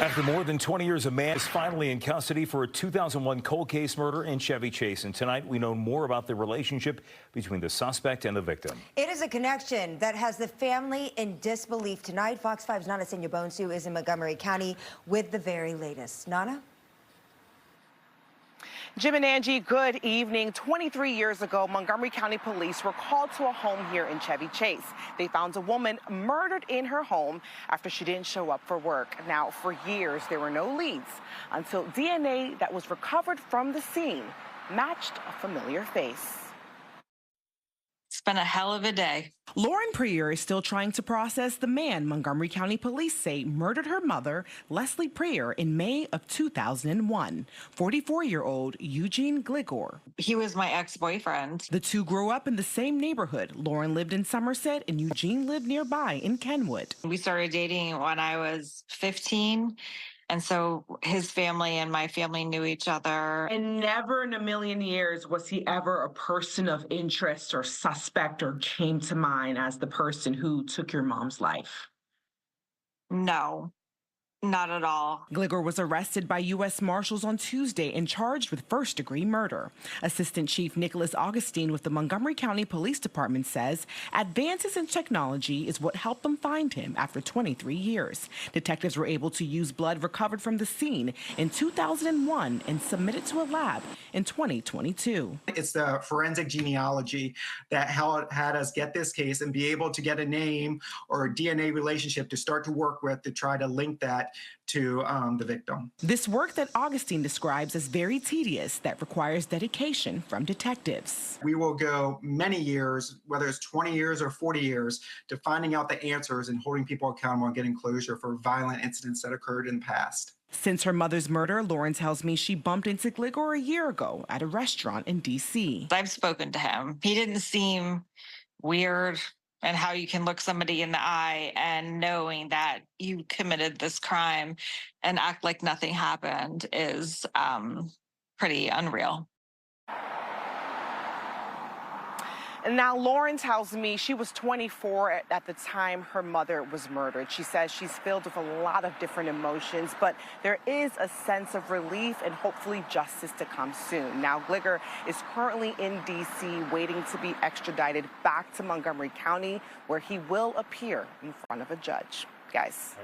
After more than 20 years, a man is finally in custody for a 2001 cold case murder in Chevy Chase. And tonight, we know more about the relationship between the suspect and the victim. It is a connection that has the family in disbelief. Tonight, Fox 5's Nana-Sentuo Bonsu is in Montgomery County with the very latest. Nana? Jim and Angie, good evening. 23 years ago, Montgomery County police were called to a home here in Chevy Chase. They found a woman murdered in her home after she didn't show up for work. Now, for years, there were no leads until DNA that was recovered from the scene matched a familiar face. It's been a hell of a day. Lauren Prieur is still trying to process the man Montgomery County police say murdered her mother, Leslie Prieur, in May of 2001. 44-year-old Eugene Gligor. He was my ex-boyfriend. The two grew up in the same neighborhood. Lauren lived in Somerset and Eugene lived nearby in Kenwood. We started dating when I was 15. And so his family and my family knew each other. And never in a million years was he ever a person of interest or suspect or came to mind as the person who took your mom's life. No, not at all. Gligor was arrested by U.S. Marshals on Tuesday and charged with first-degree murder. Assistant Chief Nicholas Augustine with the Montgomery County Police Department says advances in technology is what helped them find him after 23 years. Detectives were able to use blood recovered from the scene in 2001 and submit it to a lab in 2022. It's the forensic genealogy that had us get this case and be able to get a name or a DNA relationship to start to work with to try to link that to the victim. This work that Augustine describes as very tedious that requires dedication from detectives. We will go many years, whether it's 20 years or 40 years, to finding out the answers and holding people accountable and getting closure for violent incidents that occurred in the past. Since her mother's murder, Lauren tells me she bumped into Gligor a year ago at a restaurant in D.C. I've spoken to him. He didn't seem weird. And how you can look somebody in the eye and knowing that you committed this crime and act like nothing happened is pretty unreal. And now Lauren tells me she was 24 at the time her mother was murdered. She says she's filled with a lot of different emotions, but there is a sense of relief and hopefully justice to come soon. Now, Gligor is currently in D.C. waiting to be extradited back to Montgomery County, where he will appear in front of a judge. Guys.